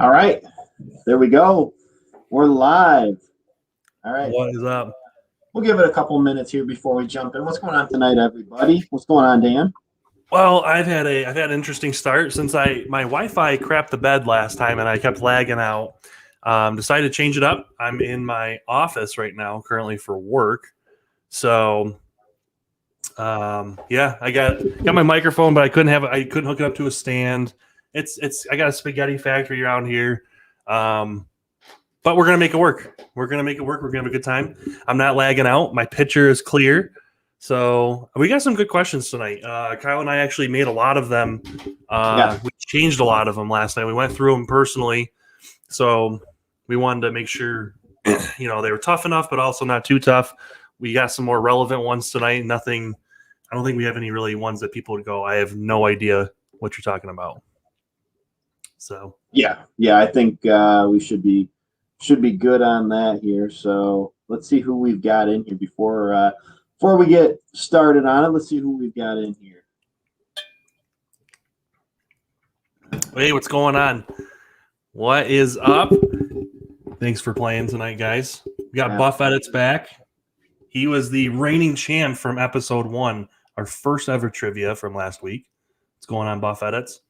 All right, there we go. We're live. All right, What is up? we'll give it a couple minutes here before we jump in. What's going on tonight, everybody? What's going on, Dan? Well, I've had an interesting start since my Wi-Fi crapped the bed last time and I kept lagging out. Decided to change it up. I'm in my office right now, currently for work. So, yeah, I got my microphone, but I couldn't hook it up to a stand. I got a spaghetti factory around here. But we're gonna make it work. We're gonna make it work. We're gonna have a good time. I'm not lagging out. My picture is clear. So we got some good questions tonight. Kyle and I actually made a lot of them. We changed a lot of them last night. We went through them personally. So we wanted to make sure, they were tough enough, but also not too tough. We got some more relevant ones tonight. Nothing. I don't think we have any really ones that people would go, I have no idea what you're talking about. So yeah, I think we should be good on that here. So let's see who we've got in here before we get started on it. Let's see who we've got in here. Hey, what's going on? What is up? Thanks for playing tonight, guys. We got Buff Edits back. He was the reigning champ from episode 1, our first ever trivia from last week. What's going on, Buff Edits?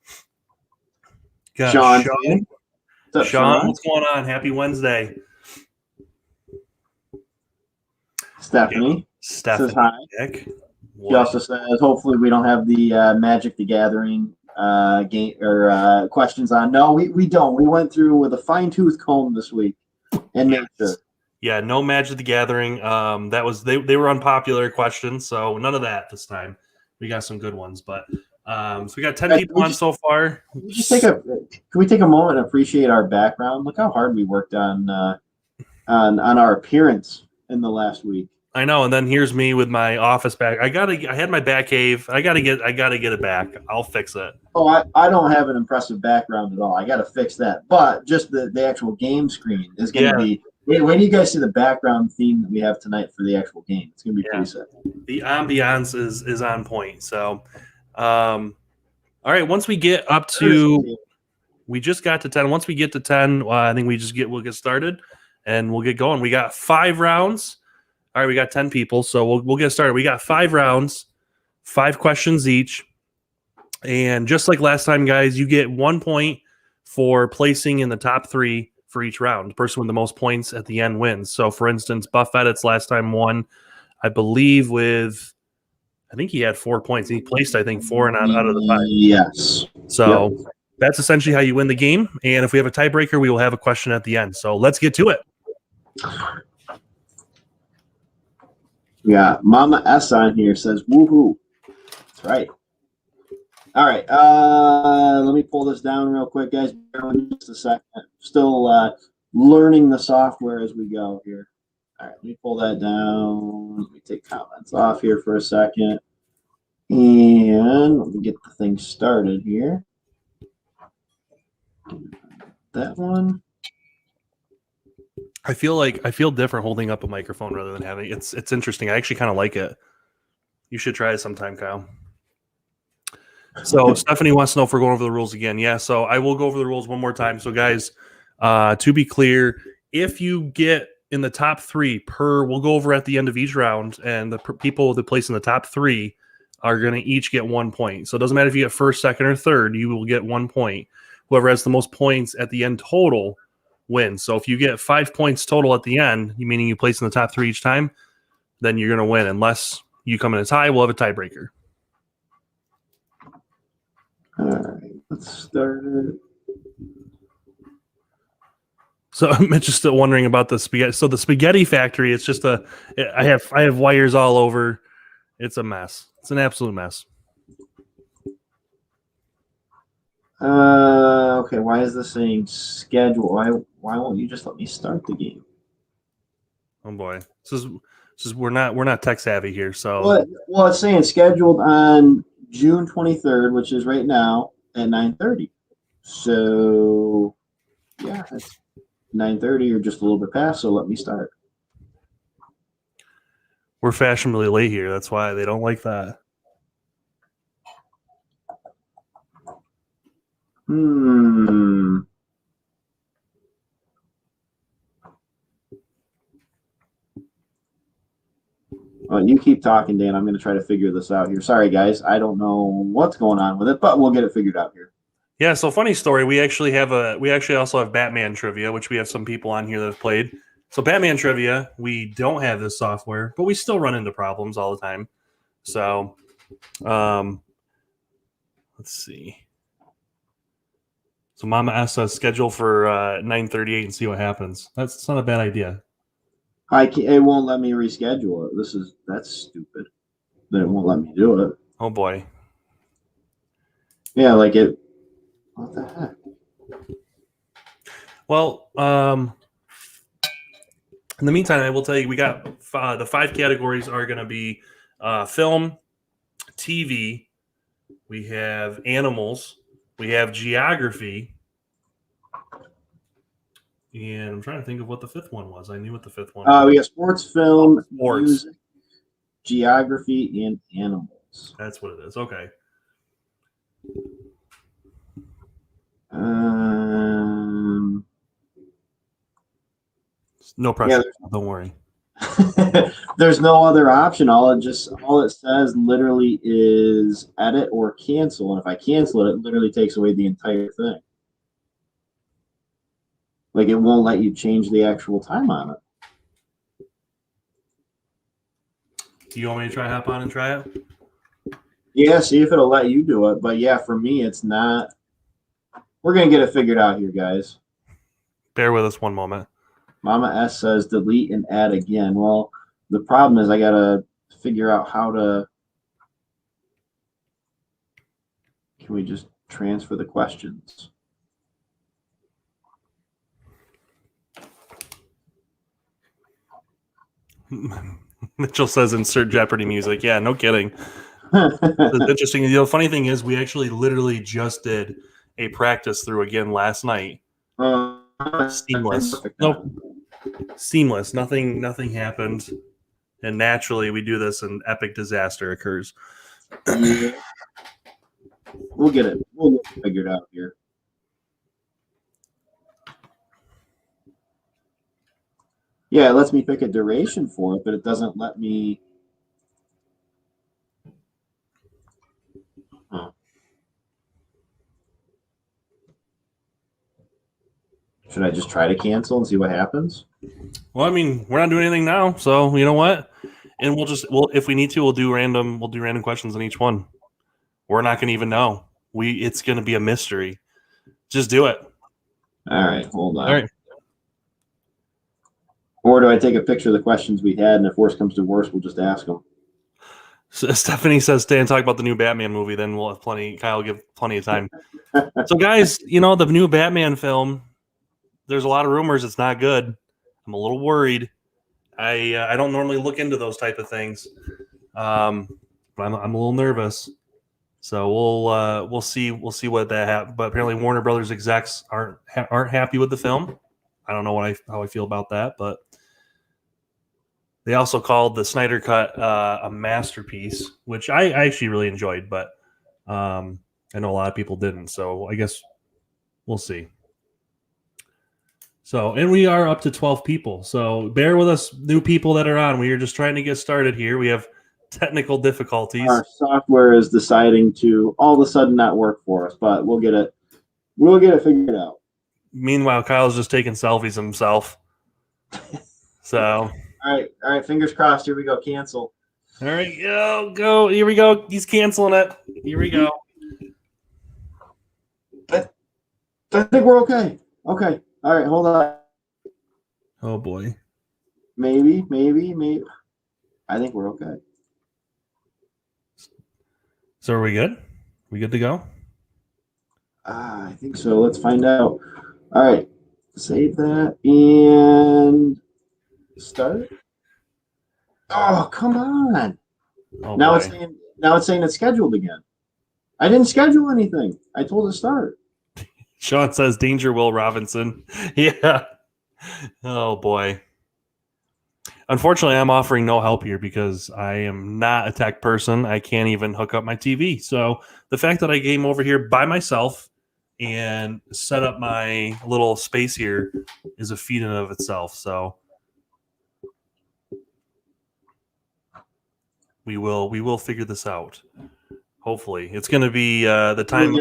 Got Sean. What's up, Sean, what's going on? Happy Wednesday. Stephanie says hi. She also says, hopefully we don't have the Magic the Gathering game or questions on. No, we don't. We went through with a fine-tooth comb this week and made sure. Yeah, no Magic the Gathering. That was they were unpopular questions, so none of that this time. We got some good ones, but so we got 10 people on so far. Can we take a moment and appreciate our background? Look how hard we worked on our appearance in the last week. I know, and then here's me with my office back. I had my back cave. I gotta get it back. I'll fix it. Oh, I don't have an impressive background at all. I gotta fix that. But just the actual game screen is gonna be. Wait do you guys see the background theme that we have tonight for the actual game? It's gonna be pretty sick. The ambiance is on point. So, all right. Once we get up to, we just got to 10. Once we get to 10, I think we'll get started and we'll get going. We got 5 rounds. All right, we got 10 people, so we'll get started. We got 5 rounds, 5 questions each. And just like last time, guys, you get 1 point for placing in the top 3 for each round. The person with the most points at the end wins. So, for instance, Buff Edits last time won, I believe, I think he had 4 points. He placed, I think, 4 out of the 5. Yes. So that's essentially how you win the game. And if we have a tiebreaker, we will have a question at the end. So let's get to it. Yeah, Mama S on here says, woohoo. That's right. All right. Let me pull this down real quick, guys. Bear with me just a second. Still learning the software as we go here. All right, let me pull that down. Let me take comments off here for a second. And let me get the thing started here. That one. I feel different holding up a microphone rather than having it's interesting. I actually kind of like it. You should try it sometime, Kyle. So Stephanie wants to know if we're going over the rules again. Yeah, so I will go over the rules one more time. So guys, to be clear, if you get in the top 3 we'll go over at the end of each round, and the people that place in the top 3 are going to each get 1 point. So it doesn't matter if you get first, second, or third, you will get 1 point. Whoever has the most points at the end total wins. So if you get 5 points total at the end, meaning you place in the top 3 each time, then you're going to win. Unless you come in a tie, we'll have a tiebreaker. All right, let's start it. So I'm just still wondering about the spaghetti. So the spaghetti factory, it's just I have wires all over. It's a mess. It's an absolute mess. Okay, why is this saying schedule? Why won't you just let me start the game? Oh boy, this is we're not tech savvy here. So well, it's saying scheduled on June 23rd, which is right now at 9:30. So yeah, it's 9:30 or just a little bit past. So let me start. We're fashionably late here. That's why they don't like that. Well, you keep talking, Dan. I'm going to try to figure this out here. Sorry, guys. I don't know what's going on with it, but we'll get it figured out here. Yeah, so funny story. We actually also have Batman trivia, which we have some people on here that have played. So Batman trivia, we don't have this software, but we still run into problems all the time. So let's see. So Mama asked us schedule for 9:38 and see what happens. That's not a bad idea. It won't let me reschedule it. That's stupid. That it won't let me do it. Oh boy. Yeah, like it. What the heck? Well, in the meantime, I will tell you we got the 5 categories are going to be film, TV, we have animals, we have geography, and I'm trying to think of what the 5th one was. I knew what the 5th one was. We got sports, film, sports, music, geography, and animals. That's what it is. Okay. No pressure. Yeah, don't worry. There's no other option. All it says literally is edit or cancel. And if I cancel it, it literally takes away the entire thing. Like it won't let you change the actual time on it. Do you want me to hop on and try it? Yeah, see if it'll let you do it. But yeah, for me, it's not. We're going to get it figured out here, guys. Bear with us one moment. Mama S says delete and add again. Well, the problem is I got to figure out how to. Can we just transfer the questions? Mitchell says insert Jeopardy music. Yeah, no kidding. It's interesting. The funny thing is we actually literally just did a practice through again last night. Seamless. Nope. Seamless. Nothing happened. And naturally we do this and epic disaster occurs. Yeah. We'll get it. We'll get it figured out here. Yeah, it lets me pick a duration for it, but it doesn't let me. Huh. Should I just try to cancel and see what happens? Well, I mean, we're not doing anything now, so you know what? And we'll if we need to, we'll do random questions on each one. We're not going to even know. It's going to be a mystery. Just do it. All right, hold on. All right. Or do I take a picture of the questions we had, and if worse comes to worse, we'll just ask them? So Stephanie says, stay and talk about the new Batman movie. Then we'll have plenty. Kyle will give plenty of time. So, guys, the new Batman film, there's a lot of rumors it's not good. I'm a little worried. I don't normally look into those type of things, but I'm a little nervous. So we'll see what that happens. But apparently Warner Brothers execs aren't happy with the film. I don't know how I feel about that, but they also called the Snyder Cut a masterpiece, which I actually really enjoyed, but I know a lot of people didn't. So I guess we'll see. So, and we are up to 12 people. So bear with us, new people that are on. We are just trying to get started here. We have technical difficulties. Our software is deciding to all of a sudden not work for us, but we'll get it figured out. Meanwhile, Kyle's just taking selfies himself. So, all right, fingers crossed. Here we go. Cancel. All right, go. Here we go. He's canceling it. Here we go. I think we're okay. Okay. All right, hold on. Oh boy. Maybe. I think we're okay. So are we good? We good to go? I think so. Let's find out. All right. Save that and start. Oh, come on. Oh, now boy. it's saying it's scheduled again. I didn't schedule anything. I told it to start. Sean says Danger Will Robinson. Yeah. Oh boy. Unfortunately, I'm offering no help here because I am not a tech person. I can't even hook up my TV. So the fact that I came over here by myself and set up my little space here is a feat in and of itself. So We will figure this out. Hopefully, it's going to be the time.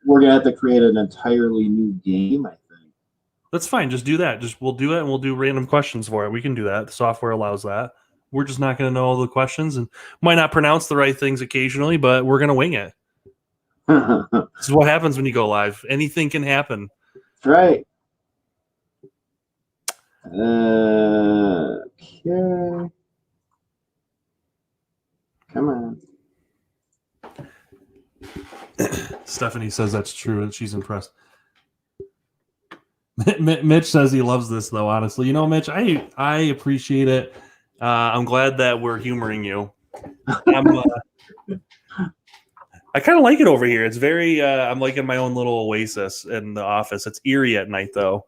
We're gonna have to create an entirely new game, I think. That's fine. Just do that. We'll do it, and we'll do random questions for it. We can do that. The software allows that. We're just not going to know all the questions and might not pronounce the right things occasionally, but we're going to wing it. This is what happens when you go live. Anything can happen. That's right. Okay. Come on. Stephanie says that's true and she's impressed. Mitch says he loves this though, honestly. You know, Mitch, I appreciate it. I'm glad that we're humoring you. I kind of like it over here. It's very I'm like in my own little oasis in the office. It's eerie at night though.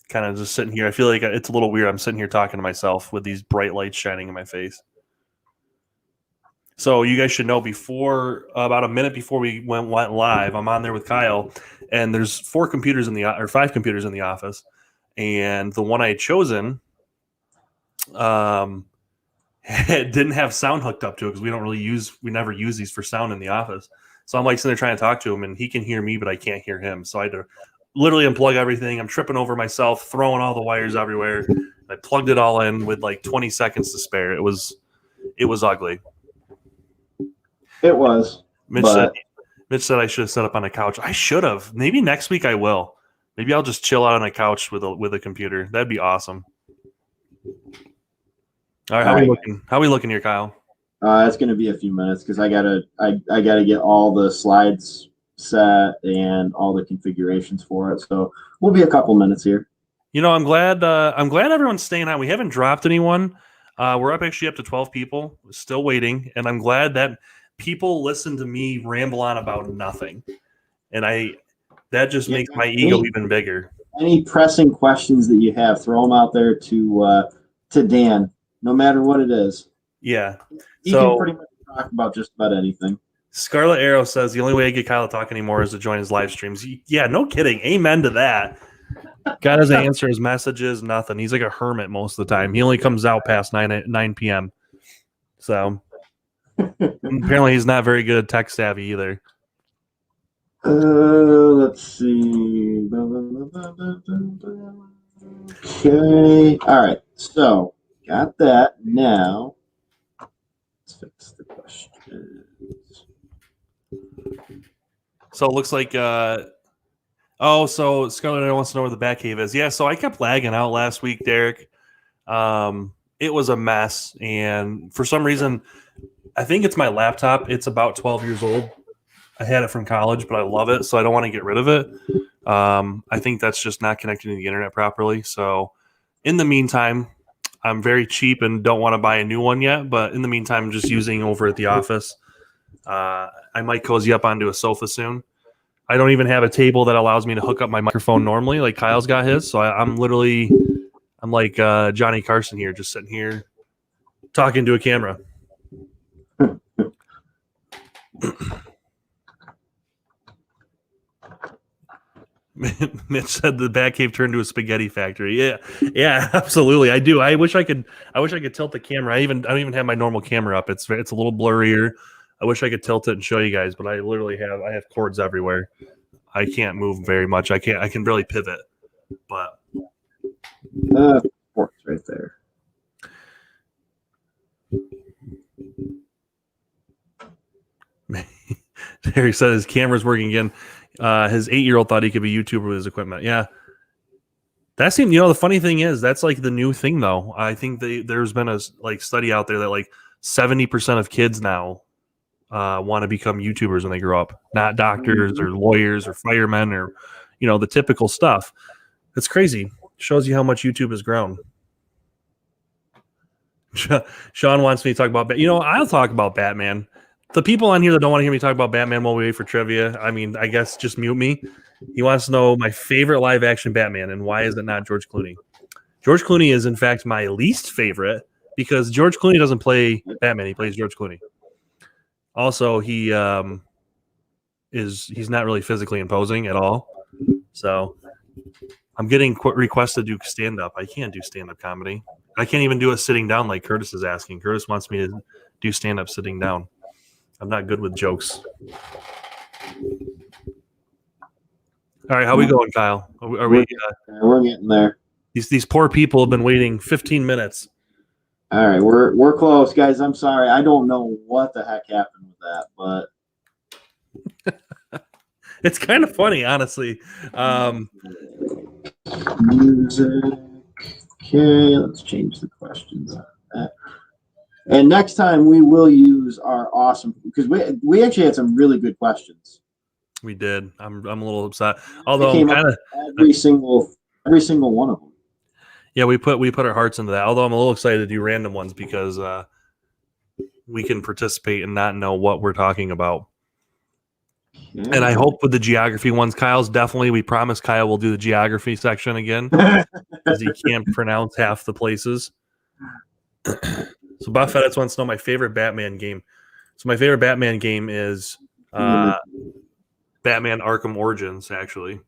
Kind of just sitting here. I feel like it's a little weird. I'm sitting here talking to myself with these bright lights shining in my face. So you guys should know about a minute before we went live, I'm on there with Kyle, and there's 5 computers in the office, and the one I had chosen didn't have sound hooked up to it because we never use these for sound in the office. So I'm like sitting there trying to talk to him, and he can hear me, but I can't hear him. So I had to literally unplug everything. I'm tripping over myself, throwing all the wires everywhere. I plugged it all in with like 20 seconds to spare. It was ugly. It was. Mitch said I should have set up on a couch. I should have. Maybe next week I will. Maybe I'll just chill out on a couch with a computer. That'd be awesome. All right, how are we looking here, Kyle? It's going to be a few minutes because I gotta get all the slides set and all the configurations for it. So we'll be a couple minutes here. You know, I'm glad everyone's staying on. We haven't dropped anyone. We're up to 12 people. We're still waiting, and I'm glad that people listen to me ramble on about nothing, and that just makes my ego even bigger. Any pressing questions that you have, throw them out there to Dan, no matter what it is. Yeah, he can pretty much talk about just about anything. Scarlet Arrow says the only way I get Kyle to talk anymore is to join his live streams. Yeah, no kidding. Amen to that. God doesn't answer his messages, nothing. He's like a hermit most of the time. He only comes out past 9 p.m. So apparently he's not very good tech savvy either. Let's see. Okay. All right. So got that. Now let's fix the questions. So it looks like so Scarlett wants to know where the Batcave is. Yeah, so I kept lagging out last week, Derek. It was a mess, and for some reason, I think it's my laptop. It's about 12 years old. I had it from college, but I love it, so I don't want to get rid of it. I think that's just not connecting to the internet properly. So in the meantime, I'm very cheap and don't want to buy a new one yet, but in the meantime, I'm just using over at the office. I might cozy up onto a sofa soon. I don't even have a table that allows me to hook up my microphone normally, like Kyle's got his. So I'm like Johnny Carson here, just sitting here talking to a camera. Mitch said the Batcave turned to a spaghetti factory. Yeah, absolutely. I do. I wish I could tilt the camera. I don't even have my normal camera up. It's a little blurrier. I wish I could tilt it and show you guys, but I literally have cords everywhere. I can't move very much. I can barely pivot. But cords right there. Terry said his camera's working again. His 8-year-old thought he could be a YouTuber with his equipment. Yeah. That seemed, the funny thing is that's like the new thing though. I think there's been a study out there that like 70% of kids now want to become YouTubers when they grow up, not doctors or lawyers or firemen or, the typical stuff. It's crazy. Shows you how much YouTube has grown. Sean wants me to talk about, I'll talk about Batman. The people on here that don't want to hear me talk about Batman while we wait for trivia, I guess just mute me. He wants to know my favorite live action Batman and why is it not George Clooney? George Clooney is in fact my least favorite because George Clooney doesn't play Batman. He plays George Clooney. Also, he's not really physically imposing at all. So I'm getting requested to do stand-up. I can't do stand-up comedy. I can't even do it sitting down like Curtis is asking. Curtis wants me to do stand up sitting down. I'm not good with jokes. All right, how we going, Kyle? Are we? We're getting there. These poor people have been waiting 15 minutes. All right, we're close, guys. I'm sorry. I don't know what the heck happened with that, but it's kind of funny, honestly. Music. Okay, let's change the questions on that. And next time we will use our awesome, because we actually had some really good questions. We did. I'm a little upset. Although I'm kind of every single one of them. Yeah, we put our hearts into that. Although I'm a little excited to do random ones because we can participate and not know what we're talking about. Yeah. And I hope with the geography ones, we promise Kyle will do the geography section again because he can't pronounce half the places. So Buff Edits wants to know my favorite Batman game. So my favorite Batman game is Batman Arkham Origins, actually,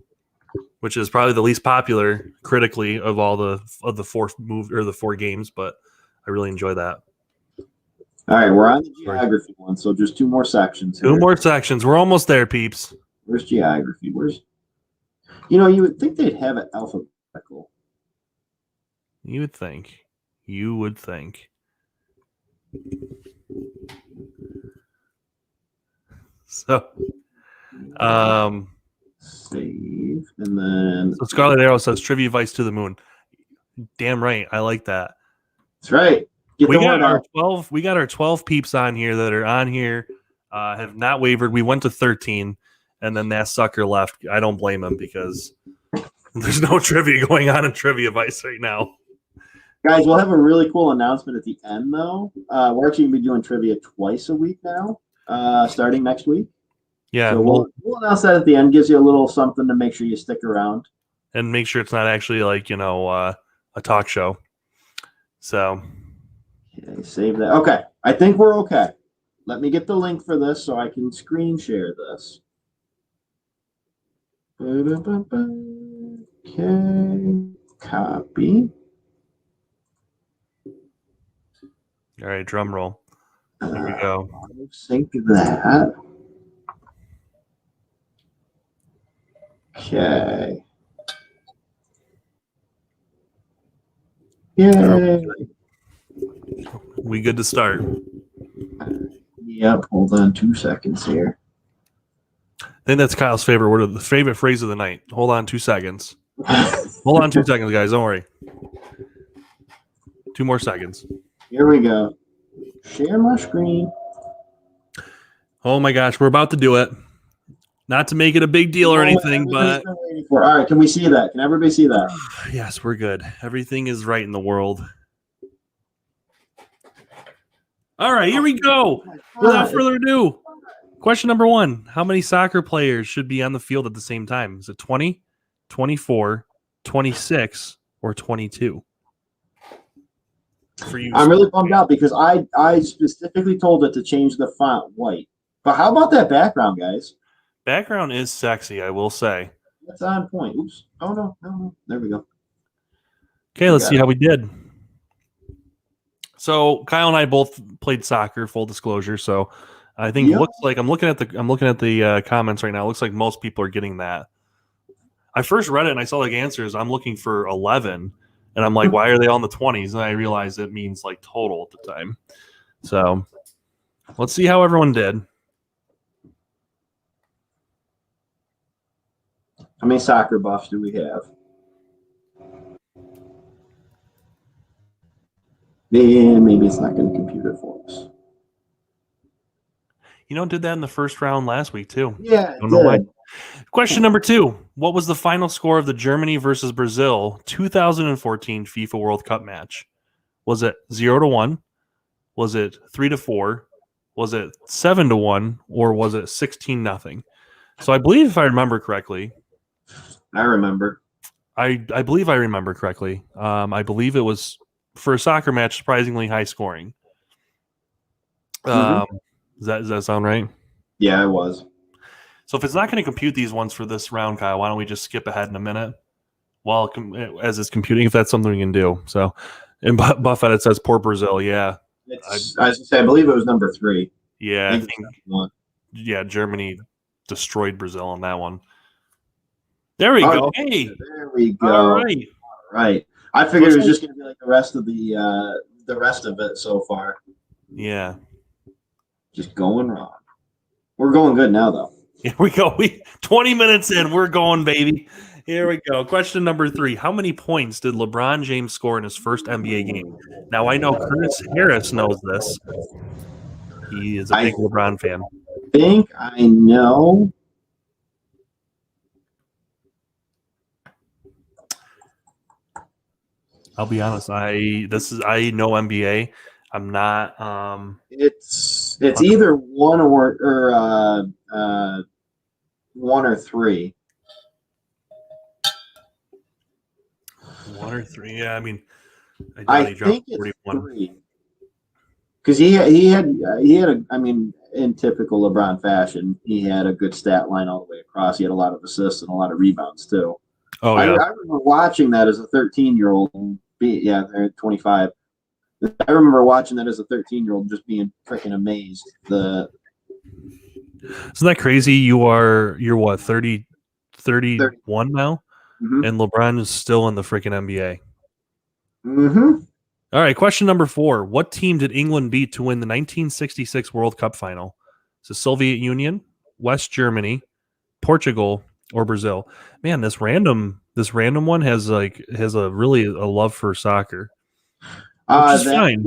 which is probably the least popular critically of all the four games, but I really enjoy that. All right, we're on the geography one, so just 2 more sections. Two more sections. We're almost there, peeps. Where's geography? You would think they'd have it alphabetical. You would think. So, save, and then so Scarlet Arrow says Trivia Vice to the moon. Damn right, I like that. That's right. We got our 12 peeps on here that are on here, have not wavered. We went to 13, and then that sucker left. I don't blame him because there's no trivia going on in Trivia Vice right now. Guys, we'll have a really cool announcement at the end, though. We're actually going to be doing trivia twice a week now, starting next week. Yeah. So we'll announce that at the end. Gives you a little something to make sure you stick around. And make sure it's not actually like, a talk show. So. Okay, save that. Okay. I think we're okay. Let me get the link for this so I can screen share this. Okay. Copy. All right, drum roll. There we go. Sync that. Okay. Yay. We good to start? Yep. Hold on 2 seconds here. I think that's Kyle's favorite word, the favorite phrase of the night. Hold on 2 seconds. Hold on 2 seconds, guys. Don't worry. 2 more seconds. Here we go. Share my screen. Oh my gosh, we're about to do it. Not to make it a big deal or anything, but all right, can we see that? Can everybody see that? Yes, we're good. Everything is right in the world. All right, here we go. Without further ado, question number 1. How many soccer players should be on the field at the same time? Is it 20, 24, 26, or 22? For you, I'm really bummed out because I specifically told it to change the font white. But how about that background, guys? Background is sexy, I will say. That's on point. Oops. Oh, no. There we go. Okay, let's see how we did. So Kyle and I both played soccer, full disclosure. So I think it looks like I'm looking at the comments right now. It looks like most people are getting that. I first read it and I saw like answers. I'm looking for 11. And I'm like, why are they all in the 20s? And I realized it means like total at the time. So let's see how everyone did. How many soccer buffs do we have? Maybe it's not going to compute it for us. Did that in the first round last week too. Yeah. Don't know why. Question number 2. What was the final score of the Germany versus Brazil 2014 FIFA World Cup match? Was it 0-1? Was it 3-4? Was it 7-1? Or was it 16-0? So I believe if I remember correctly. I remember. I believe I remember correctly. I believe it was, for a soccer match, surprisingly high scoring. Does that sound right? Yeah, it was. So if it's not going to compute these ones for this round, Kyle, why don't we just skip ahead in a minute as it's computing, if that's something we can do. So And Buffett, it says poor Brazil. Yeah. It's, as I say, I believe it was number 3. Yeah. I think it was number 1. Germany destroyed Brazil on that one. There we go. Hey. There we go. All right. All right. I figured it was just going to be like the rest of it so far. Yeah. Just going wrong. We're going good now, though. Here we go. 20 minutes in, we're going, baby. Here we go. Question number 3. How many points did LeBron James score in his first NBA game? Now, I know Curtis Harris knows this. He is a big LeBron fan. I think I know. I'll be honest. I know NBA. I'm not. It's either 1 or 1 or 3. 1 or 3. Yeah, I mean, I think it's 3. Because he had I mean, in typical LeBron fashion, he had a good stat line all the way across. He had a lot of assists and a lot of rebounds too. Oh yeah, I remember watching that as a 13-year-old. Yeah, they're 25. I remember watching that as a 13-year-old, just being freaking amazed. Isn't that crazy? You're what, 30, 31 now, and LeBron is still in the freaking NBA. Mm-hmm. All right, question number 4. What team did England beat to win the 1966 World Cup final? Is it Soviet Union, West Germany, Portugal, or Brazil? Man, this random one has a really a love for soccer. Which is fine.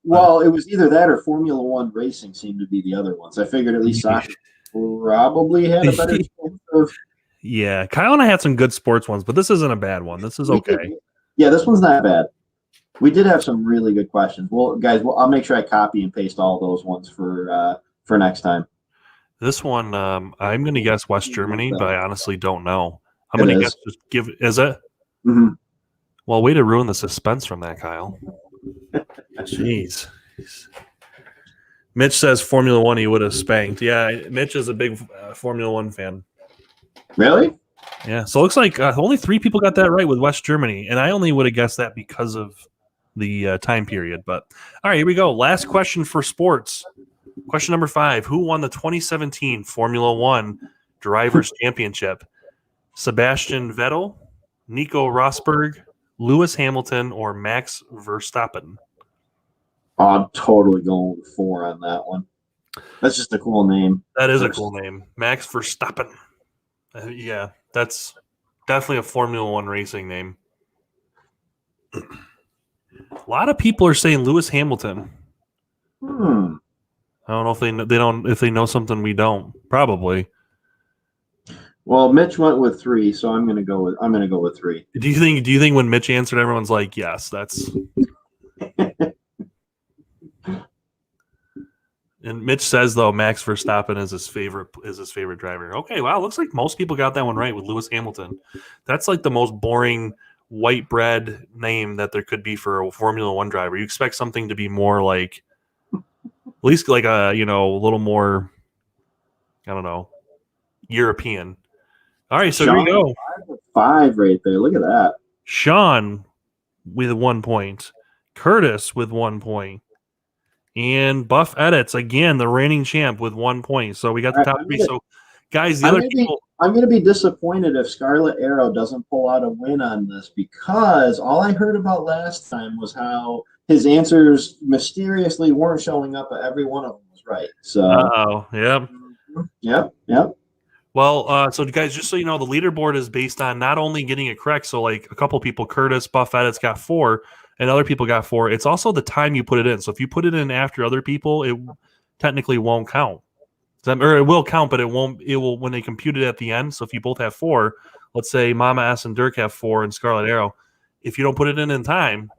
Well, it was either that or Formula One racing seemed to be the other ones. I figured at least soccer probably had a better chance of. Yeah, Kyle and I had some good sports ones, but this isn't a bad one. This is okay. Yeah, this one's not bad. We did have some really good questions. Well, guys, I'll make sure I copy and paste all those ones for next time. This one, I'm going to guess West Germany, but I honestly don't know. I'm going to guess is it? Mm-hmm. Well, way to ruin the suspense from that, Kyle. Jeez. Mitch says Formula One he would have spanked. Yeah, Mitch is a big Formula One fan. Really? Yeah. So it looks like only 3 people got that right with West Germany, and I only would have guessed that because of the time period. But all right, here we go. Last question for sports. Question number 5. Who won the 2017 Formula One Drivers' Championship? Sebastian Vettel, Nico Rosberg, Lewis Hamilton, or Max Verstappen? I'm totally going with 4 on that one. That's just a cool name. That is a cool name. Max Verstappen. Yeah, that's definitely a Formula One racing name. A lot of people are saying Lewis Hamilton. I don't know if they know something we don't. Probably. Well, Mitch went with 3, so I'm gonna go with 3. Do you think when Mitch answered, everyone's like, yes, that's. And Mitch says though Max Verstappen is his favorite driver. Okay, wow, looks like most people got that one right with Lewis Hamilton. That's like the most boring white bread name that there could be for a Formula One driver. You expect something to be more like, at least like a little more, I don't know, European. All right, so Sean, here we go. 5 right there. Look at that. Sean with 1 point. Curtis with 1 point. And Buff Edits, again, the reigning champ with 1 point. So we got the top 3. So, guys, I'm going to be disappointed if Scarlet Arrow doesn't pull out a win on this, because all I heard about last time was how his answers mysteriously weren't showing up, but every one of them was right. So, Yep. Well, so guys, just so you know, the leaderboard is based on not only getting it correct. So, like a couple people, Curtis, Buff Edits got 4, and other people got 4. It's also the time you put it in. So, if you put it in after other people, it technically won't count. Or it will count, but it won't. It will when they compute it at the end. So, if you both have 4, let's say Mama S and Dirk have 4 and Scarlet Arrow, if you don't put it in time,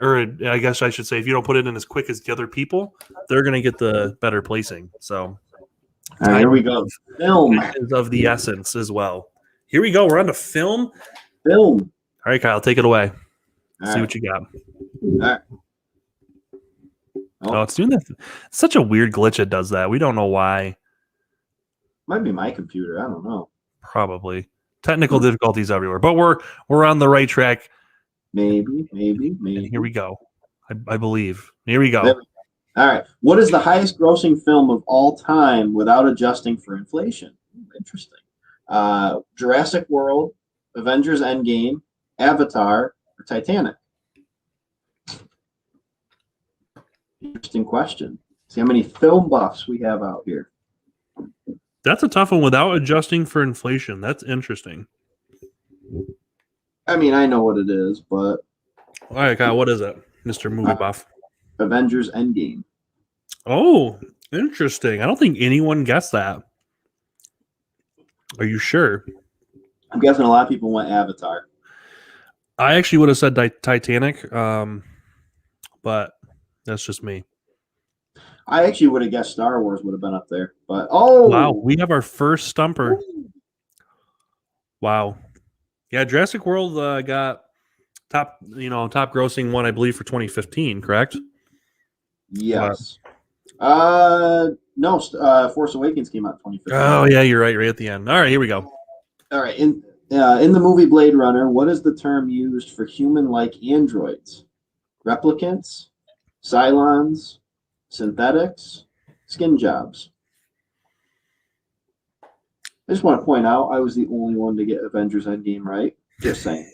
or I guess I should say, if you don't put it in as quick as the other people, they're going to get the better placing. So. All right, here we go. Film is of the essence as well. Here we go. We're on to film. All right, Kyle, take it away. All See what you got. All right. Oh, it's doing that. It's such a weird glitch. It does that. We don't know why. Might be my computer. I don't know. Probably technical difficulties everywhere, but we're on the right track. Maybe. And here we go. I believe. Here we go. There we go. All right. What is the highest grossing film of all time without adjusting for inflation? Interesting. Jurassic World, Avengers Endgame, Avatar, or Titanic? Interesting question. See how many film buffs we have out here. That's a tough one without adjusting for inflation. That's interesting. I mean, I know what it is, but... All right, Kyle, what is it, Mr. Movie Buff? Avengers Endgame. Oh, interesting. I don't think anyone guessed that. Are you sure? I'm guessing a lot of people went Avatar. I actually would have said Titanic, but that's just me. I actually would have guessed Star Wars would have been up there, but wow, we have our first stumper. Wow, yeah, Jurassic World got top grossing one, I believe, for 2015, correct? Yes. No, Force Awakens came out in 2015. Oh yeah, you're right at the end. All right, here we go. All right, in the movie Blade Runner, what is the term used for human-like androids? Replicants, Cylons, synthetics, skin jobs. I just want to point out I was the only one to get Avengers Endgame right. Just saying.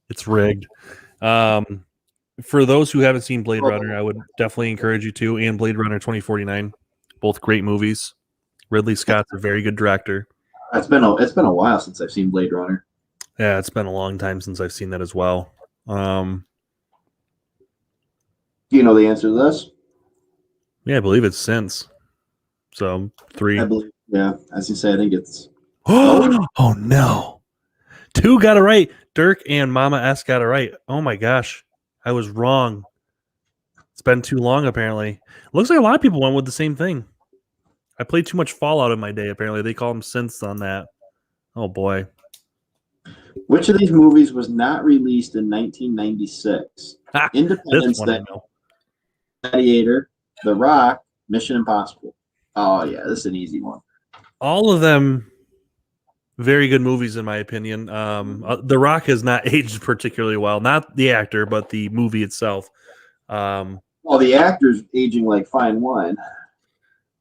It's rigged. For those who haven't seen Blade Runner, I would definitely encourage you to, and Blade Runner 2049. Both great movies. Ridley Scott's a very good director. It's been a while since I've seen Blade Runner. Yeah, it's been a long time since I've seen that as well. Do you know the answer to this? Yeah, I believe it's since. So 3. I believe. Yeah, as you say, I think it's. Oh no! 2 got it right. Dirk and Mama S got it right. Oh my gosh, I was wrong. It's been too long. Apparently, looks like a lot of people went with the same thing. I played too much Fallout in my day. Apparently, they call them synths on that. Oh boy. Which of these movies was not released in 1996? Independence Day, Gladiator, The Rock, Mission Impossible. Oh yeah, this is an easy one. All of them very good movies in my opinion. The Rock has not aged particularly well. Not the actor, but the movie itself. Well, the actor's aging like fine wine.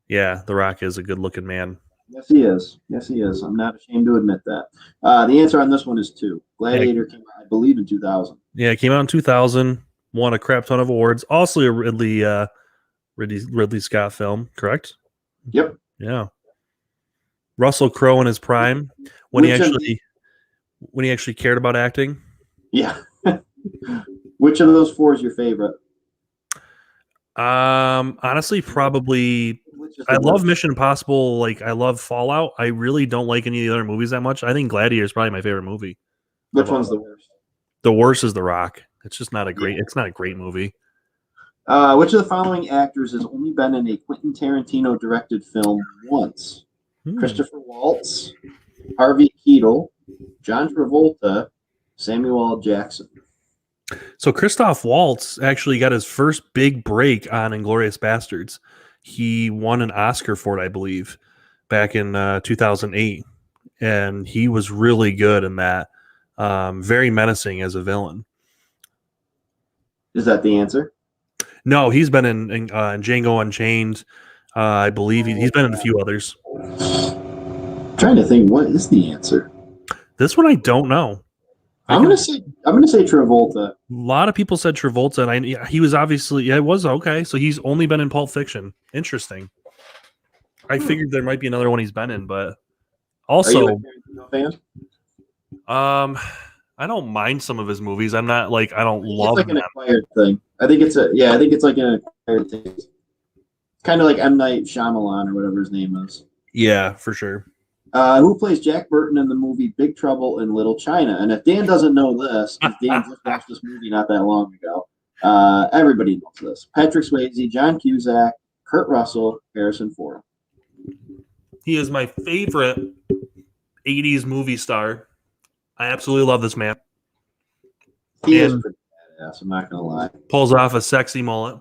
Yeah, The Rock is a good-looking man. Yes, he is. Yes, he is. I'm not ashamed to admit that. The answer on this one is 2. Gladiator came out, I believe, in 2000. Yeah, it came out in 2000. Won a crap ton of awards. Also a Ridley Scott film, correct? Yep. Yeah. Russell Crowe in his prime when he actually cared about acting. Yeah. Which of those 4 is your favorite? Honestly, probably. I love Mission Impossible. Like, I love Fallout. I really don't like any of the other movies that much. I think Gladiator is probably my favorite movie. Which one's the worst? The worst is The Rock. It's just not a great. It's not a great movie. Which of the following actors has only been in a Quentin Tarantino directed film once? Christopher Waltz, Harvey Keitel, John Travolta, Samuel L. Jackson. So Christoph Waltz actually got his first big break on Inglourious Bastards. He won an Oscar for it, I believe, back in 2008, and he was really good in that. Very menacing as a villain. Is that the answer? No, he's been in Django Unchained. I believe he's been in a few others. I'm trying to think, what is the answer? This one I don't know. I'm gonna say Travolta. A lot of people said Travolta, and he was obviously it was okay. So he's only been in Pulp Fiction. Interesting. I figured there might be another one he's been in, but also, are you a Tarantino fan? I don't mind some of his movies. I'm not like I don't love like them. an acquired thing. I think it's like an acquired thing. It's kind of like M. Night Shyamalan or whatever his name is. Yeah, for sure. Who plays Jack Burton in the movie Big Trouble in Little China? And if Dan doesn't know this, because Dan just watched this movie not that long ago, everybody knows this. Patrick Swayze, John Cusack, Kurt Russell, Harrison Ford. He is my favorite 80s movie star. I absolutely love this man. He is pretty badass, I'm not going to lie. Pulls off a sexy mullet.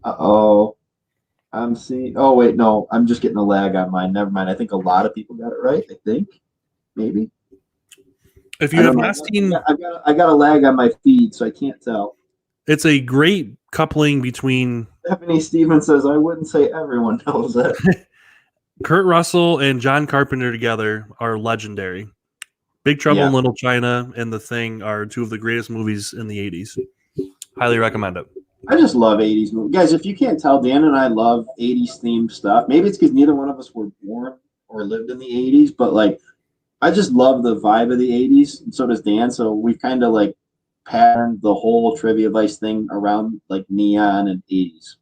Uh-oh. I'm seeing. Oh wait, no. I'm just getting a lag on mine. Never mind. I think a lot of people got it right. I think, maybe. If you have not seen, I got a lag on my feed, so I can't tell. it's a great coupling between Stephanie Stevens says, I wouldn't say everyone knows it. Kurt Russell and John Carpenter together are legendary. Big Trouble in Little China and The Thing are two of the greatest movies in the 80s. Highly recommend it. I just love 80s movies. Guys, if you can't tell, Dan and I love 80s themed stuff. Maybe it's because neither one of us were born or lived in the 80s, but like I just love the vibe of the 80s, and so does Dan. So we kind of like patterned the whole Trivia Vice thing around like neon and 80s.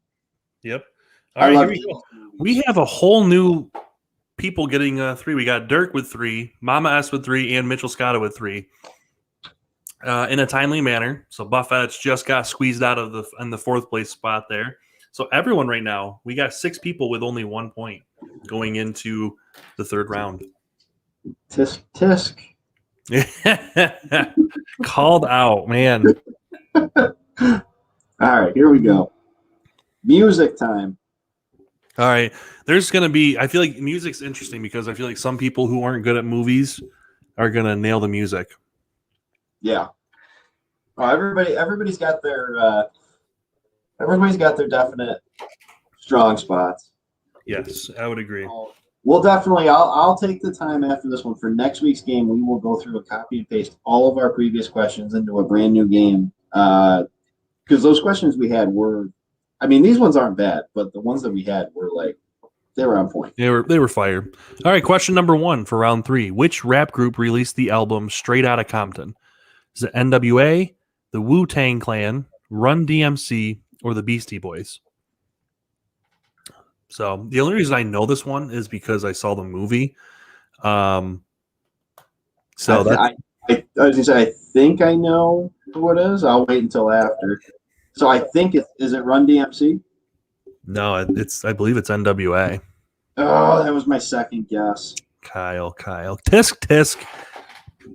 Yep. All right, here we go. We have a whole new people getting 3. We got Dirk with 3, Mama S with 3, and Mitchell Scotta with 3. In a timely manner. So Buffett's just got squeezed out of in the 4th place spot there. So everyone right now, we got 6 people with only 1 point going into the 3rd round. Tisk tisk. Called out, man. All right, here we go. Music time. All right. There's going to be, I feel like music's interesting because I feel like some people who aren't good at movies are going to nail the music. Yeah. Oh, everybody's got their definite strong spots. Yes, I would agree. We'll definitely. I'll take the time after this one for next week's game. We will go through a copy and paste all of our previous questions into a brand new game. Because those questions we had were, I mean, these ones aren't bad, but the ones that we had were like, they were on point. They were fire. All right, question number 1 for round 3. Which rap group released the album Straight Outta Compton? Is it NWA, the Wu-Tang Clan, Run DMC, or the Beastie Boys? So the only reason I know this one is because I saw the movie. I was gonna say I think I know who it is. I'll wait until after. So I think is it Run DMC? No, I believe it's NWA. Oh, that was my second guess. Kyle. Tisk.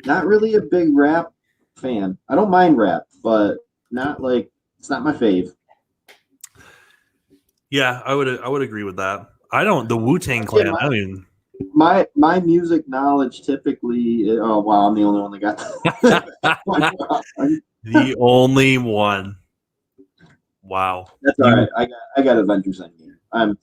Not really a big rap fan. I don't mind rap, but it's not my fave. Yeah, I would agree with that. The Wu-Tang Clan. I don't even. My music knowledge typically. Oh wow, I'm the only one that got that. The only one. Wow. That's all right. I got Avengers Endgame. I'm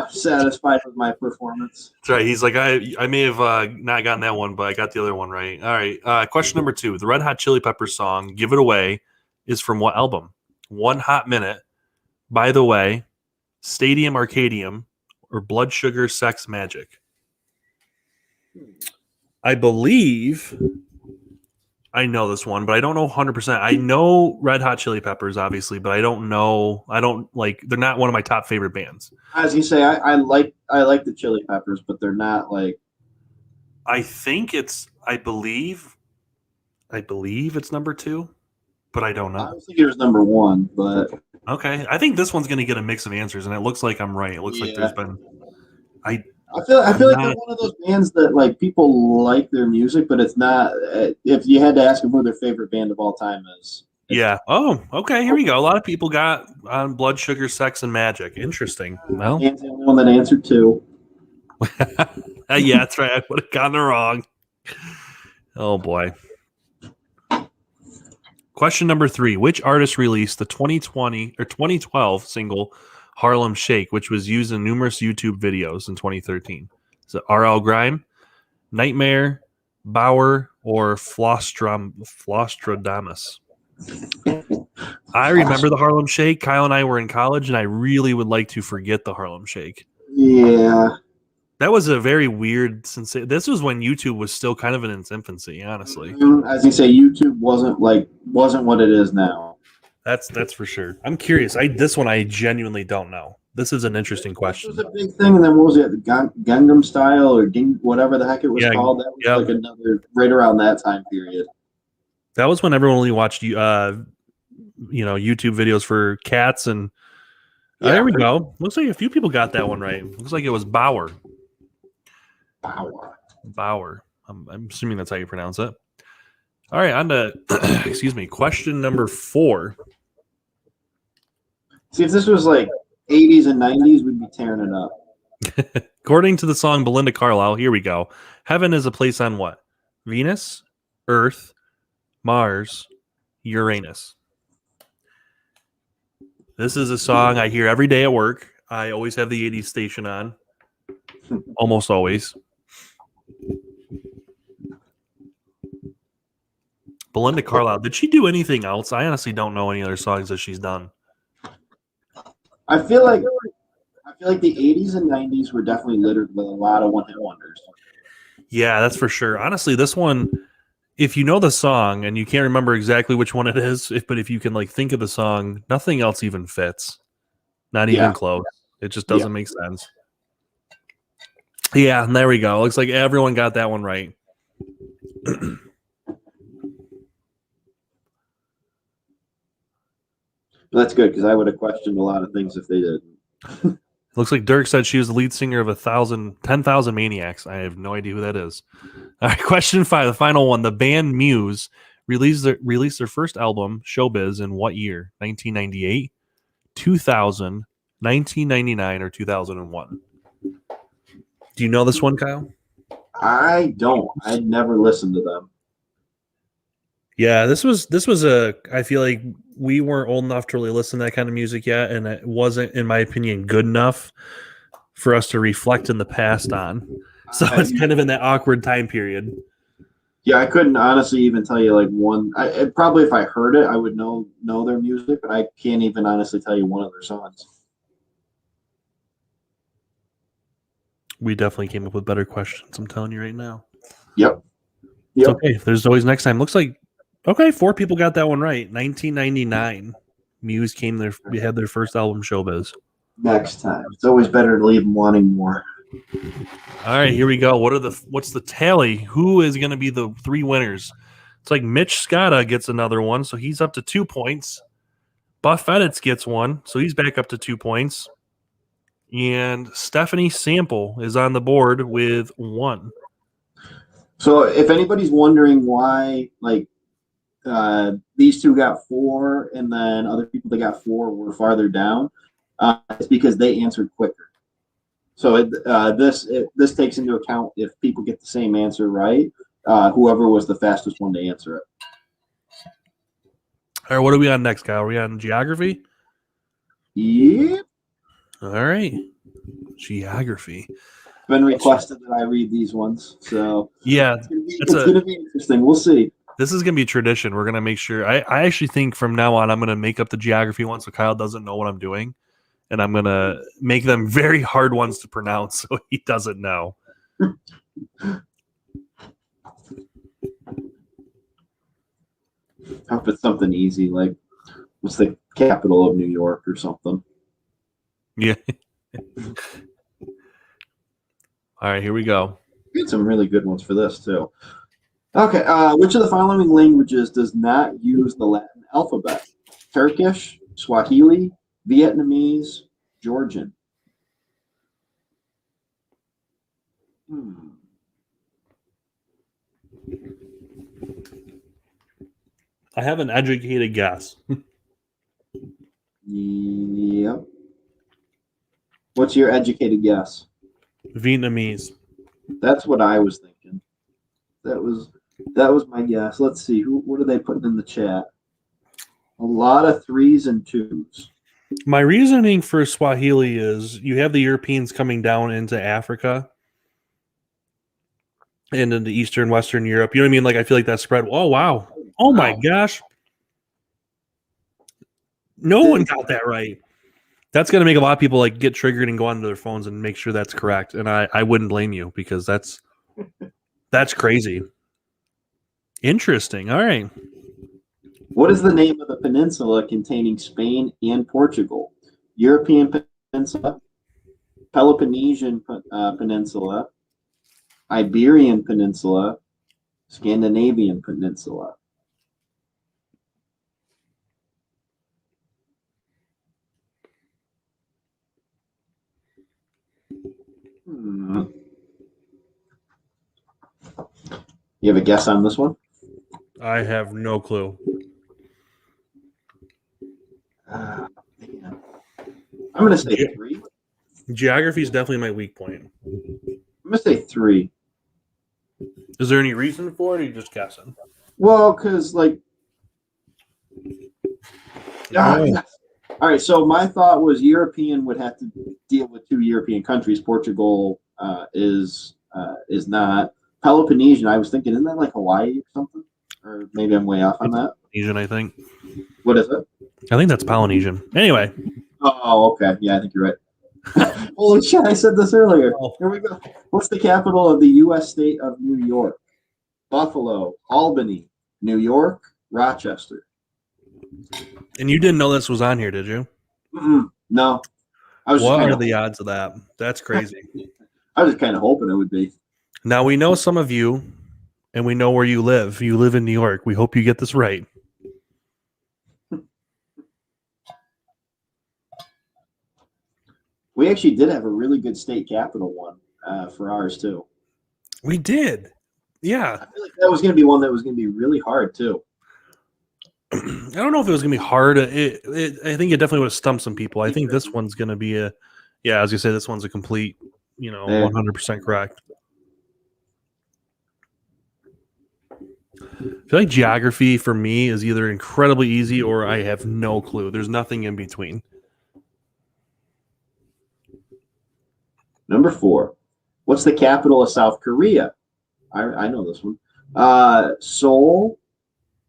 satisfied with my performance. That's right. He's like, I may have not gotten that one, but I got the other one right. All right. Question number 2. The Red Hot Chili Peppers song "Give It Away" is from what album? 1 Hot Minute, By the Way, Stadium Arcadium, or Blood Sugar Sex Magic? I believe I know this one, but I don't know 100%. I know Red Hot Chili Peppers, obviously, but I don't know. They're not one of my top favorite bands. As you say, I like the Chili Peppers, but they're not like. I believe it's number 2, but I don't know. I was thinking it was number 1, but. Okay. I think this one's going to get a mix of answers, and it looks like I'm right. It looks like there's been. I feel like they're one of those bands that like people like their music, but it's not. If you had to ask them who their favorite band of all time is. Yeah. Oh, okay. Here we go. A lot of people got on Blood Sugar Sex and Magic. Interesting. Well, Dan's the only one that answered 2. Yeah, that's right. I would have gotten it wrong. Oh boy. Question number 3. Which artist released the 2020 or 2012 single Harlem Shake, which was used in numerous YouTube videos in 2013? Is it R.L. Grime, Nightmare, Bauer, or Flostradamus? I remember the Harlem Shake. Kyle and I were in college, and I really would like to forget the Harlem Shake. Yeah. That was a very weird sensation. This was when YouTube was still kind of in its infancy, honestly. As you say, YouTube wasn't what it is now. That's for sure. I'm curious. This one I genuinely don't know. This is an interesting question. It was a big thing, and then what was it? The Gangnam Style or whatever the heck it was called. That was like another right around that time period. That was when everyone only watched YouTube videos for cats and. There we go. Looks like a few people got that one right. Looks like it was Bauer. Bauer. I'm assuming that's how you pronounce it. All right, on to question number 4. See, if this was like 80s and 90s, we'd be tearing it up. According to the song Belinda Carlisle, here we go. Heaven is a place on what? Venus, Earth, Mars, Uranus. This is a song I hear every day at work. I always have the 80s station on. Almost always. Belinda Carlisle, did she do anything else? I honestly don't know any other songs that she's done. I feel like the 80s and 90s were definitely littered with a lot of one-hit wonders. Yeah, that's for sure. Honestly, this one, if you know the song and you can't remember exactly which one it is, but if you can like think of the song, nothing else even fits. Not even close. It just doesn't make sense. Yeah, and there we go. Looks like everyone got that one right. That's good because I would have questioned a lot of things if they didn't. Looks like Dirk said she was the lead singer of 10,000 Maniacs. I have no idea who that is. All right, question 5, the final one. The band Muse released their first album, Showbiz, in what year? 1998, 2000, 1999, or 2001? Do you know this one, Kyle? I don't. I never listened to them. Yeah, this was I feel like we weren't old enough to really listen to that kind of music yet, and it wasn't, in my opinion, good enough for us to reflect in the past on. So it's kind of in that awkward time period. Yeah, I couldn't honestly even tell you like one. Probably if I heard it, I would know their music, but I can't even honestly tell you one of their songs. We definitely came up with better questions. I'm telling you right now. Yep. It's okay. There's always next time. Looks like 4 people got that one right. 1999, Muse had their first album, Showbiz. Next time, it's always better to leave them wanting more. All right, here we go. What's the tally? Who is going to be the 3 winners? It's like Mitch Scotta gets another one, so he's up to 2 points. Buff Edits gets one, so he's back up to 2 points. And Stephanie Sample is on the board with 1. So if anybody's wondering why, like, these two got 4 and then other people that got 4 were farther down, it's because they answered quicker. So this takes into account if people get the same answer right, whoever was the fastest one to answer it. All right, what are we on next, Kyle? Are we on geography? Yep. All right. Geography. It's been requested that I read these ones. So yeah, it's going to be interesting. We'll see. This is going to be a tradition. We're going to make sure. I actually think from now on, I'm going to make up the geography one so Kyle doesn't know what I'm doing. And I'm going to make them very hard ones to pronounce so he doesn't know. I hope it's something easy, like what's the capital of New York or something. Yeah. All right, here we go. We had some really good ones for this, too. Okay, which of the following languages does not use the Latin alphabet? Turkish, Swahili, Vietnamese, Georgian. I have an educated guess. Yep. What's your educated guess? Vietnamese. That's what I was thinking. That was my guess. Let's see. What are they putting in the chat? A lot of 3s and 2s. My reasoning for Swahili is you have the Europeans coming down into Africa and into Eastern, Western Europe. You know what I mean? Like, I feel like that spread. Oh, wow. Oh, my gosh. No one got that right. That's going to make a lot of people like get triggered and go onto their phones and make sure that's correct. And I wouldn't blame you because that's crazy. Interesting. All right. What is the name of the peninsula containing Spain and Portugal? European Peninsula, Peloponnesian Peninsula, Iberian Peninsula, Scandinavian Peninsula. You have a guess on this one? I have no clue. I'm going to say 3. Geography is definitely my weak point. I'm going to say 3. Is there any reason for it, or are you just guessing? Well, because like, yes. All right. So my thought was European would have to deal with two European countries. Portugal is not Peloponnesian. I was thinking, isn't that like Hawaii or something? Or maybe I'm way off on that. Polynesian, I think. What is it? I think that's Polynesian. Anyway. Oh, okay. Yeah, I think you're right. Holy shit! I said this earlier. Here we go. What's the capital of the U.S. state of New York? Buffalo, Albany, New York, Rochester. And you didn't know this was on here, did you? No. What are the odds of that? That's crazy. I was just kind of hoping it would be. Now, we know some of you, and we know where you live. You live in New York. We hope you get this right. We actually did have a really good state capital one for ours, too. We did. Yeah. I feel like that was going to be one that was going to be really hard, too. I don't know if it was going to be hard. I think it definitely would have stumped some people. I think this one's going to be I was going to say this one's a complete, 100% correct. I feel like geography for me is either incredibly easy or I have no clue. There's nothing in between. Number 4. What's the capital of South Korea? I know this one. Seoul,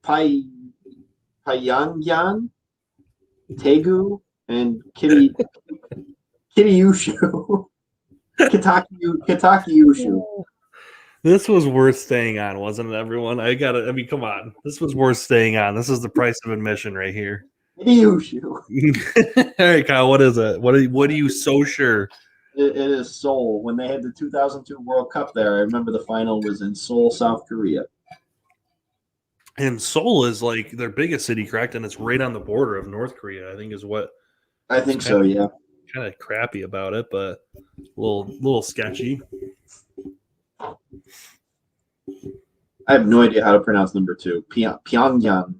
Pyongyang, Daegu, and Kitakyushu. Kitakyushu. This was worth staying on, wasn't it, everyone? Come on. This was worth staying on. This is the price of admission right here. Kitakyushu. All right, Kyle, what is it? What are you so sure? It is Seoul. When they had the 2002 World Cup there, I remember the final was in Seoul, South Korea. And Seoul is like their biggest city, correct? And it's right on the border of North Korea, I think is what. I think so, yeah. Kind of crappy about it, but a little sketchy. I have no idea how to pronounce number 2. Pyongyang.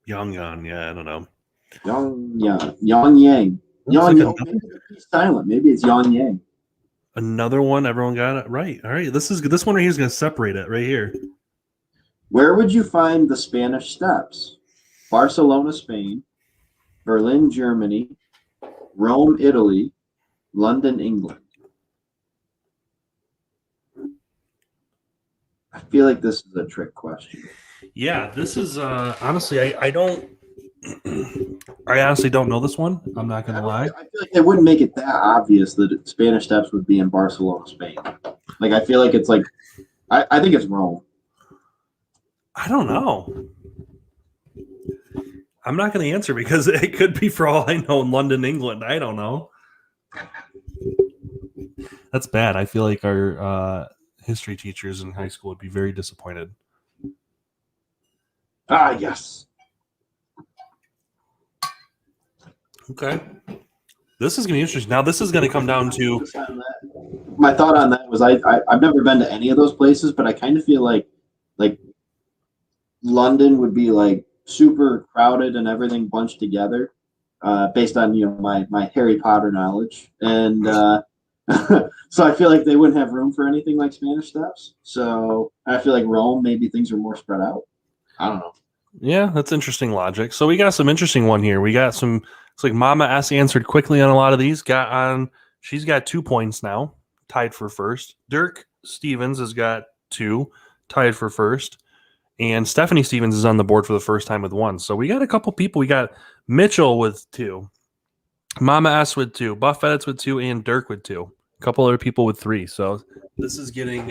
Pyongyang, yeah, I don't know. Pyongyang. Maybe it's silent. Maybe it's Pyongyang. Another one. Everyone got it right. All right. This one right here is going to separate it right here. Where would you find the Spanish Steps? Barcelona, Spain. Berlin, Germany. Rome, Italy. London, England. I feel like this is a trick question. Yeah, this is honestly, I honestly don't know this one. I'm not going to lie. I feel like it wouldn't make it that obvious that Spanish Steps would be in Barcelona, Spain. Like, I feel like it's like, I think it's Rome. I don't know. I'm not going to answer because it could be, for all I know, in London, England. I don't know. That's bad. I feel like our history teachers in high school would be very disappointed. Ah, yes. Okay. This is going to be interesting. Now, this is going to come down to... My thought on that was I've never been to any of those places, but I kind of feel like London would be like super crowded and everything bunched together based on, my Harry Potter knowledge. And so I feel like they wouldn't have room for anything like Spanish Steps. So I feel like Rome, maybe things are more spread out. I don't know. Yeah, that's interesting logic. So we got some interesting one here. We got some... It's like Mama S answered quickly on a lot of these. She's got 2 points now, tied for first. Dirk Stevens has got 2, tied for first. And Stephanie Stevens is on the board for the first time with 1. So we got a couple people. We got Mitchell with 2, Mama S with 2, Buff Edits with 2, and Dirk with 2. A couple other people with 3. So this is getting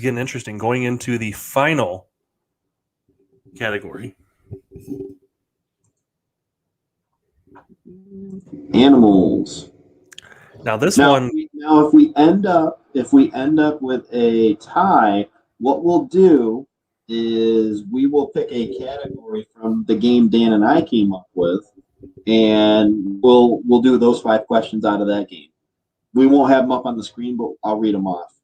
interesting. Going into the final category. Animals. Now this one. If we end up with a tie, what we'll do is we will pick a category from the game Dan and I came up with, and we'll do those 5 questions out of that game. We won't have them up on the screen, but I'll read them off.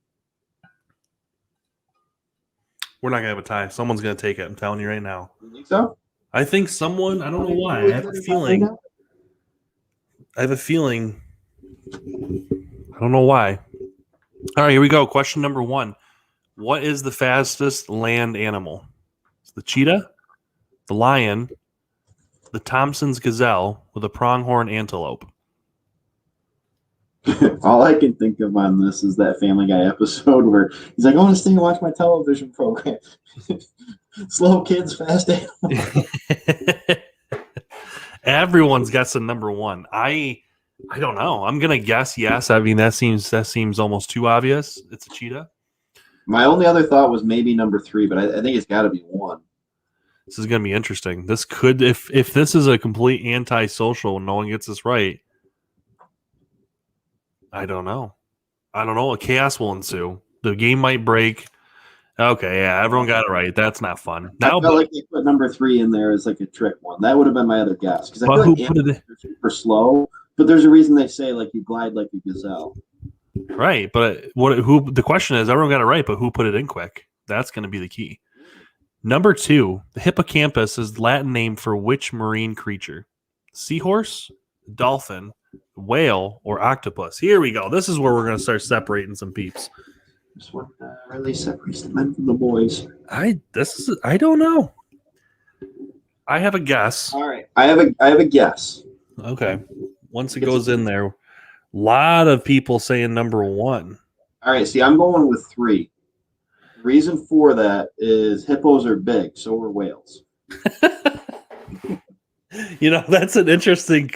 We're not gonna have a tie. Someone's gonna take it. I'm telling you right now. You think so? I think someone. I don't know why. I have a feeling. I don't know why. All right, here we go. Question number 1. What is the fastest land animal? It's the cheetah, the lion, the Thompson's gazelle, or the pronghorn antelope? All I can think of on this is that Family Guy episode where he's like, I want to stay and watch my television program. Slow kids, fast animals. Everyone's guessing number one. I don't know. I'm gonna guess yes. I mean that seems almost too obvious. It's a cheetah. My only other thought was maybe number 3, but I think it's got to be 1. This is gonna be interesting. This could if this is a complete anti-social and no one gets this right. I don't know. A chaos will ensue. The game might break. Okay, yeah, everyone got it right. That's not fun. Now, I felt like they put number 3 in there as like a trick one. That would have been my other guess because I feel like animals are super slow. But there's a reason they say like you glide like a gazelle. Right, but who? The question is, everyone got it right, but who put it in quick? That's going to be the key. Number 2, the hippocampus is Latin name for which marine creature? Seahorse, dolphin, whale, or octopus? Here we go. This is where we're going to start separating some peeps. This one really separates the men from the boys. I don't know. I have a guess. All right, I have a guess. Okay. Once it goes in there, a lot of people saying number 1. All right, see, I'm going with 3. The reason for that is hippos are big, so are whales. That's an interesting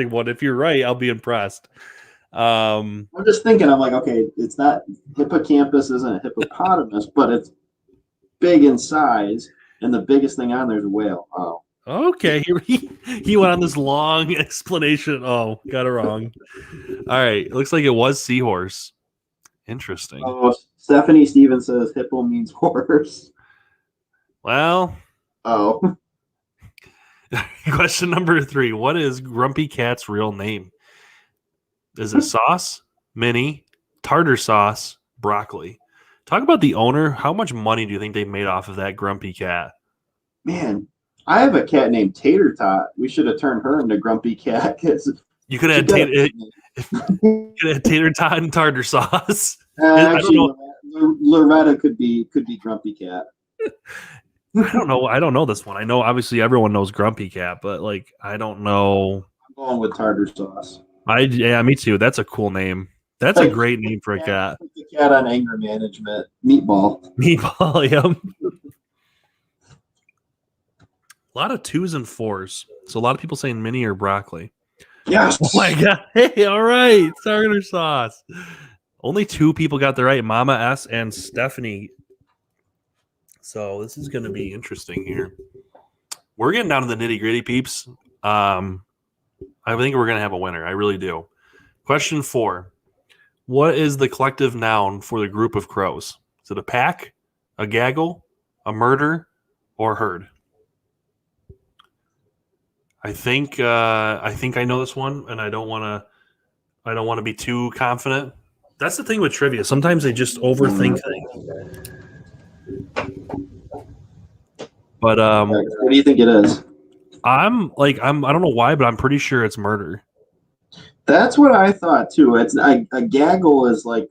one. If you're right, I'll be impressed. I'm just thinking, I'm like, okay, it's not hippocampus isn't a hippopotamus, but it's big in size, and the biggest thing on there is a whale. Oh. Okay, he went on this long explanation. Oh, got it wrong. All right, looks like it was seahorse. Interesting. Oh, Stephanie Stevens says hippo means horse. Well. Oh. Question number 3. What is Grumpy Cat's real name? Is it Sauce, Minnie, Tartar Sauce, Broccoli? Talk about the owner. How much money do you think they made off of that Grumpy Cat? Man, I have a cat named Tater Tot. We should have turned her into Grumpy Cat. You could have Tater Tot and Tartar Sauce. Actually, Loretta could be Grumpy Cat. I don't know this one. I know obviously everyone knows Grumpy Cat, but like I don't know. I'm going with Tartar Sauce. Yeah, me too. That's a cool name. That's a great name for a cat. Put the cat on anger management. Meatball. Yeah. A lot of 2s and 4s. So a lot of people saying Minnie or Broccoli. Yes. Oh my god. Hey, all right. Tartar Sauce. Only 2 people got the right. Mama S and Stephanie. So this is going to be interesting here. We're getting down to the nitty-gritty, peeps. I think we're going to have a winner. I really do. Question 4. What is the collective noun for the group of crows? Is it a pack, a gaggle, a murder, or herd? I think I know this one, and I don't want to be too confident. That's the thing with trivia. Sometimes they just overthink things. But what do you think it is? I don't know why, but I'm pretty sure it's murder. That's what I thought too. It's a gaggle is like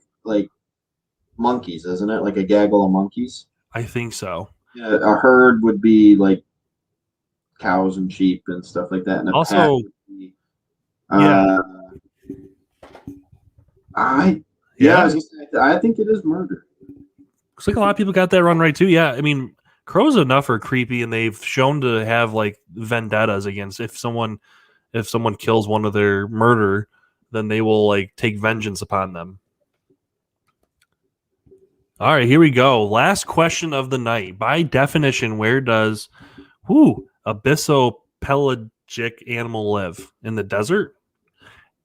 monkeys, isn't it? Like a gaggle of monkeys. I think so. Yeah, a herd would be like cows and sheep and stuff like that. And a Also, pack would be, I think it is murder. Looks like a lot of people got that run right too. Yeah, I mean, crows enough are creepy, and they've shown to have like vendettas against if someone kills one of their murder, then they will like take vengeance upon them. All right, here we go. Last question of the night. By definition, where does abyssopelagic animal live? In the desert,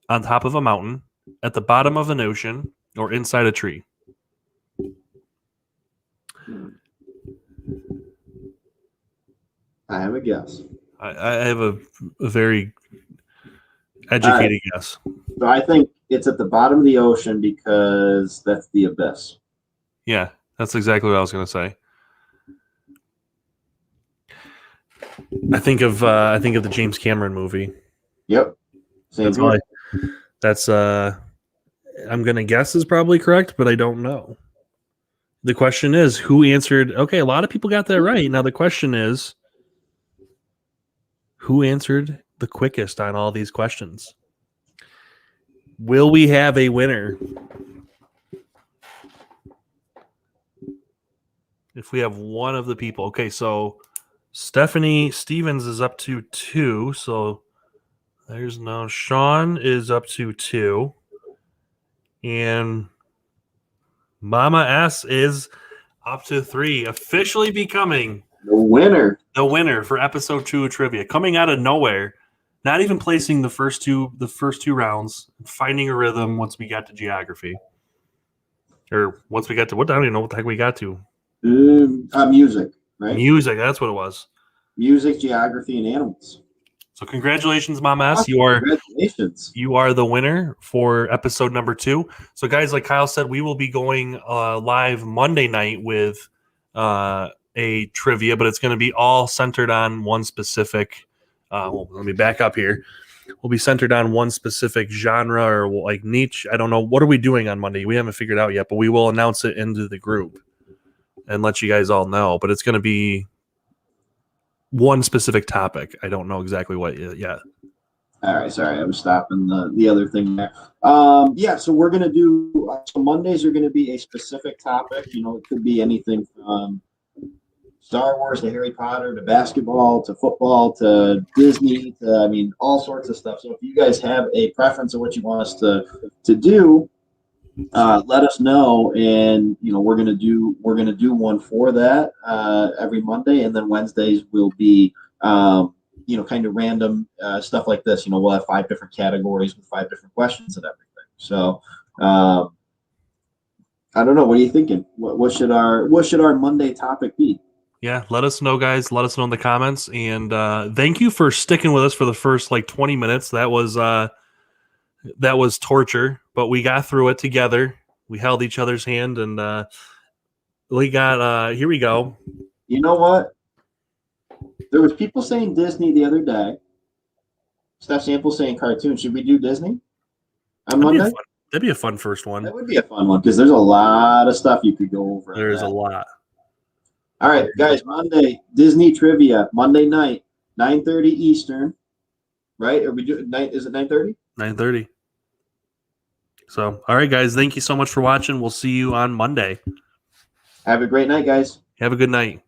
on top of a mountain, at the bottom of an ocean, or inside a tree? I have a guess. I have a very educated guess. So I think it's at the bottom of the ocean because that's the abyss. Yeah, that's exactly what I was going to say. I think of the James Cameron movie. Yep. I'm going to guess is probably correct, but I don't know. the question is, who answered? Okay, a lot of people got that right. Now the question is, who answered the quickest on all these questions? Will we have a winner? If we have one of the people. Okay, so Stephanie Stevens is up to 2. So there's no. Sean is up to 2. And Mama S is up to 3. Officially becoming The winner. the winner for episode 2 of trivia. Coming out of nowhere. Not even placing the first two rounds. Finding a rhythm once we got to geography. Or once we got to what? I don't even know what the heck we got to. Music, right? Music, that's what it was. Music, geography, and animals. So congratulations, Mom S. Awesome. Congratulations. You are the winner for episode number 2. So guys, like Kyle said, we will be going live Monday night with a trivia, but it's going to be all centered on one specific. Well, let me back up here. We'll be centered on one specific genre or like niche. I don't know. What are we doing on Monday? We haven't figured out yet, but we will announce it into the group and let you guys all know. But it's going to be one specific topic. I don't know exactly what yet. All right, sorry, I was stopping the other thing there. Yeah, so we're gonna do. So Mondays are gonna be a specific topic. You know, it could be anything from Star Wars to Harry Potter to basketball to football to Disney to all sorts of stuff. So if you guys have a preference of what you want us to do, let us know, and we're gonna do one for that every Monday, and then Wednesdays will be kind of random stuff like this. We'll have 5 different categories with 5 different questions and everything. So I don't know. What are you thinking? What should our Monday topic be? Yeah, let us know, guys. Let us know in the comments, and thank you for sticking with us for the first 20 minutes. That was torture, but we got through it together. We held each other's hand, and we got here we go. You know what? There was people saying Disney the other day. Steph Sample saying cartoon. Should we do Disney on Monday? That'd be a fun first one. That would be a fun one because there's a lot of stuff you could go over. There's a lot. All right, guys. Monday Disney trivia. Monday night, 9:30 Eastern. Right? Are we doing night? Is it 9:30? 9:30. So, all right, guys. Thank you so much for watching. We'll see you on Monday. Have a great night, guys. Have a good night.